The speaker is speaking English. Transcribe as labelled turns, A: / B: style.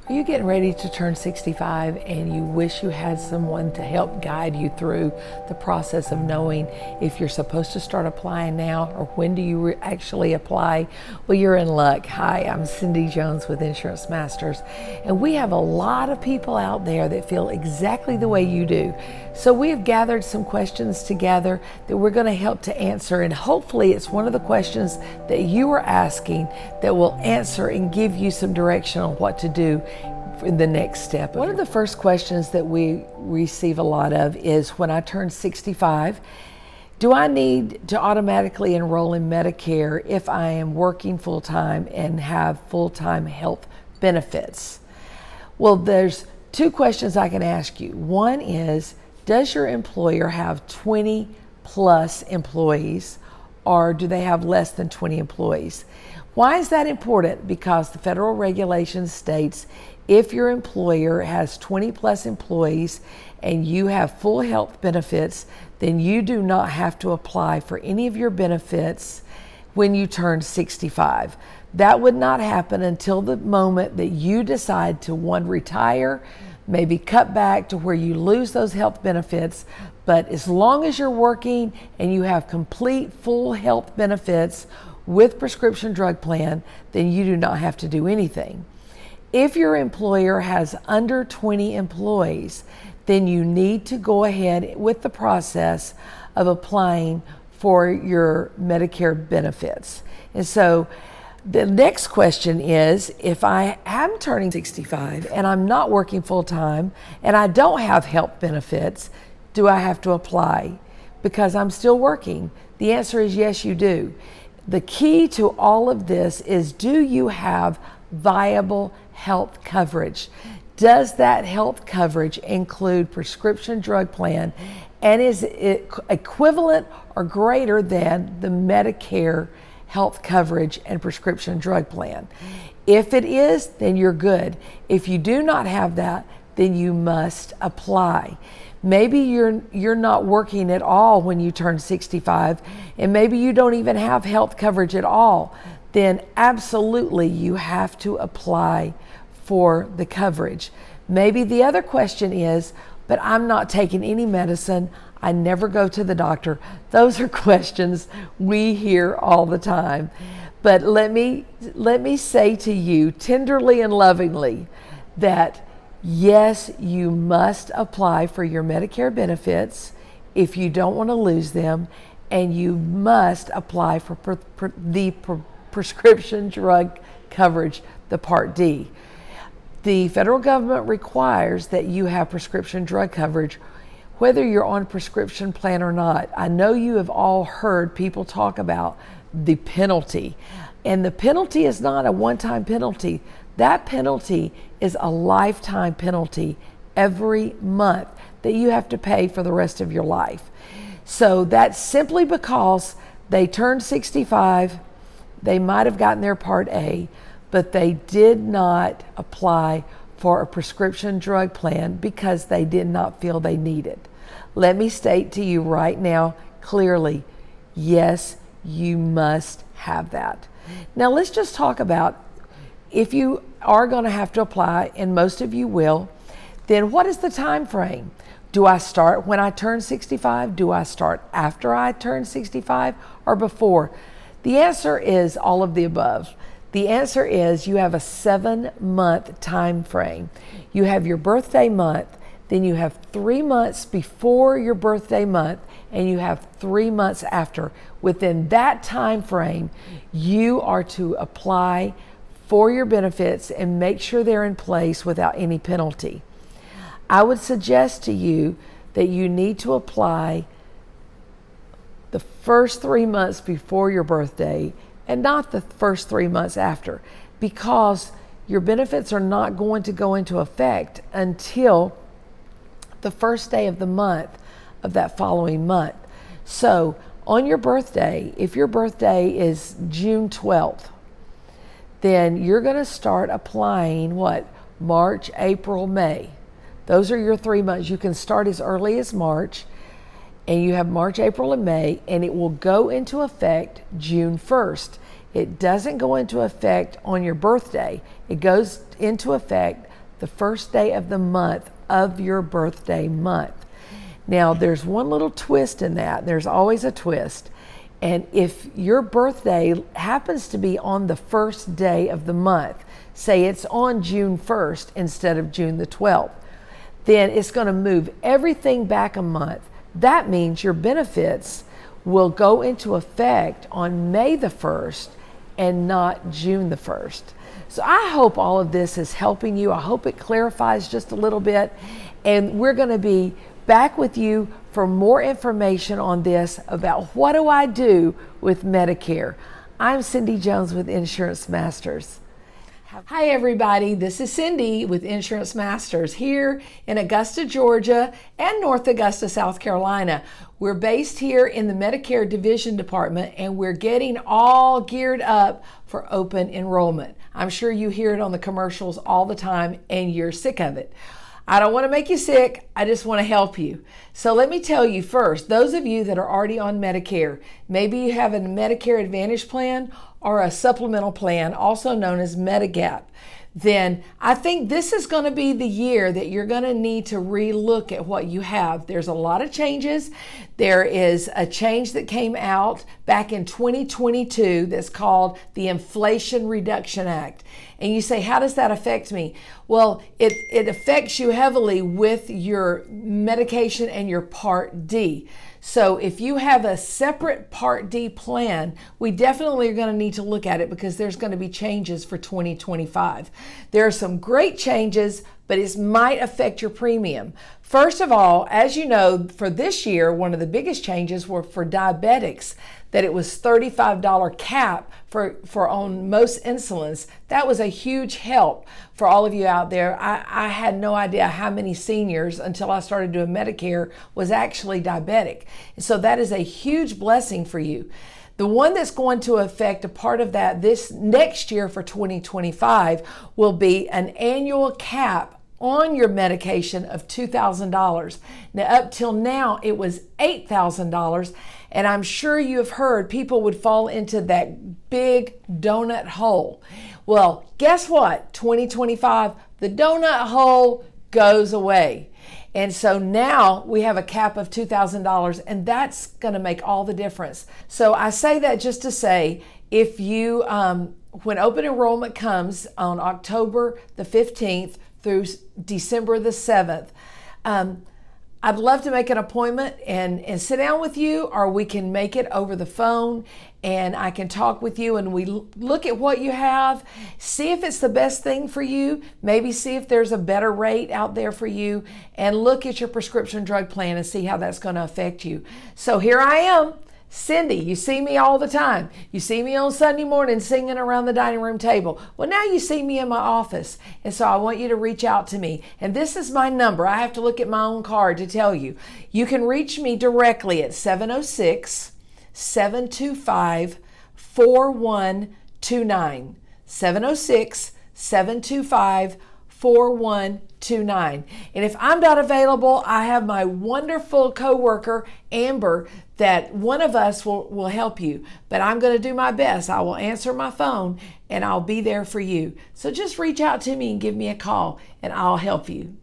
A: Are you getting ready to turn 65 and you wish you had someone to help guide you through the process of knowing if you're supposed to start applying now or when do you actually apply? Well, you're in luck. Hi, I'm Cindy Jones with Insurance Masters, and we have a lot of people out there that feel exactly the way you do. So we have gathered some questions together that we're going to help to answer, and hopefully it's one of the questions that you are asking that will answer and give you some direction on what to do in the next step. One of the first questions that we receive a lot of is, when I turn 65, do I need to automatically enroll in Medicare if I am working full-time and have full-time health benefits? Well, there's two questions I can ask you. One is, does your employer have 20 plus employees, or do they have less than 20 employees? Why is that important? Because the federal regulation states if your employer has 20 plus employees and you have full health benefits, then you do not have to apply for any of your benefits when you turn 65. That would not happen until the moment that you decide to, one, retire, maybe cut back to where you lose those health benefits. But as long as you're working and you have complete full health benefits with prescription drug plan, then you do not have to do anything. If your employer has under 20 employees, then you need to go ahead with the process of applying for your Medicare benefits. And so the next question is, if I am turning 65 and I'm not working full time and I don't have health benefits, do I have to apply because I'm still working? The answer is yes, you do. The key to all of this is, do you have viable health coverage? Does that health coverage include prescription drug plan, and is it equivalent or greater than the Medicare health coverage and prescription drug plan? If it is, then you're good. If you do not have that, then you must apply. Maybe you're not working at all when you turn 65, and maybe you don't even have health coverage at all. Then absolutely you have to apply for the coverage. Maybe the other question is, but I'm not taking any medicine, I never go to the doctor. Those are questions we hear all the time. But let me say to you tenderly and lovingly that yes, you must apply for your Medicare benefits if you don't want to lose them, and you must apply for the prescription drug coverage, the Part D. The federal government requires that you have prescription drug coverage whether you're on a prescription plan or not. I know you have all heard people talk about the penalty, and the penalty is not a one-time penalty. That penalty is a lifetime penalty every month that you have to pay for the rest of your life. So that's simply because they turned 65, they might have gotten their Part A, but they did not apply for a prescription drug plan because they did not feel they needed. Let me state to you right now clearly, yes, you must have that. Now let's just talk about, if you are going to have to apply, and most of you will, then what is the time frame? Do I start when I turn 65? Do I start after I turn 65 or before? The answer is all of the above. The answer is you have a 7-month time frame. You have your birthday month, then you have 3 months before your birthday month, and you have 3 months after. Within that time frame, you are to apply for your benefits and make sure they're in place without any penalty. I would suggest to you that you need to apply the first 3 months before your birthday and not the first 3 months after, because your benefits are not going to go into effect until the first day of the month of that following month. So on your birthday, if your birthday is June 12th, then you're going to start applying March, April, May. Those are your 3 months. You can start as early as March, and you have March, April, and May, and it will go into effect June 1st. It doesn't go into effect on your birthday. It goes into effect the first day of the month of your birthday month. Now, there's one little twist in that. There's always a twist. And if your birthday happens to be on the first day of the month, say it's on June 1st instead of June the 12th, then it's going to move everything back a month. That means your benefits will go into effect on May the 1st and not June the 1st. So I hope all of this is helping you. I hope it clarifies just a little bit. And we're going to be back with you for more information on this about what do I do with Medicare. I'm Cindy Jones with Insurance Masters. Hi everybody, this is Cindy with Insurance Masters here in Augusta, Georgia and North Augusta, South Carolina. We're based here in the Medicare Division Department and we're getting all geared up for open enrollment. I'm sure you hear it on the commercials all the time and you're sick of it. I don't want to make you sick, I just want to help you. So let me tell you first, those of you that are already on Medicare, maybe you have a Medicare Advantage plan or a supplemental plan, also known as Medigap, then I think this is going to be the year that you're going to need to relook at what you have. There's a lot of changes. There is a change that came out back in 2022 that's called the Inflation Reduction Act. And you say, how does that affect me? Well, it affects you heavily with your medication and your Part D. So if you have a separate Part D plan, we definitely are going to need to look at it because there's going to be changes for 2025. There are some great changes, but it might affect your premium. First of all, as you know, for this year, one of the biggest changes were for diabetics, that it was $35 cap for on most insulins. That was a huge help for all of you out there. I had no idea how many seniors until I started doing Medicare was actually diabetic. So that is a huge blessing for you. The one that's going to affect a part of that this next year for 2025 will be an annual cap on your medication of $2,000. Now, up till now, it was $8,000, and I'm sure you have heard people would fall into that big donut hole. Well, guess what? 2025, the donut hole goes away. And so now we have a cap of $2,000, and that's going to make all the difference. So I say that just to say, if you, when open enrollment comes on October the 15th through December the 7th, I'd love to make an appointment and sit down with you, or we can make it over the phone and I can talk with you and we look at what you have, see if it's the best thing for you, maybe see if there's a better rate out there for you, and look at your prescription drug plan and see how that's going to affect you. So here I am, Cindy. You see me all the time. You see me on Sunday morning singing around the dining room table. Well, now you see me in my office. And so I want you to reach out to me. And this is my number. I have to look at my own card to tell you. You can reach me directly at 706-725-4129. 706-725-4129. And if I'm not available, I have my wonderful coworker, Amber, that one of us will help you. But I'm going to do my best. I will answer my phone and I'll be there for you. So just reach out to me and give me a call and I'll help you.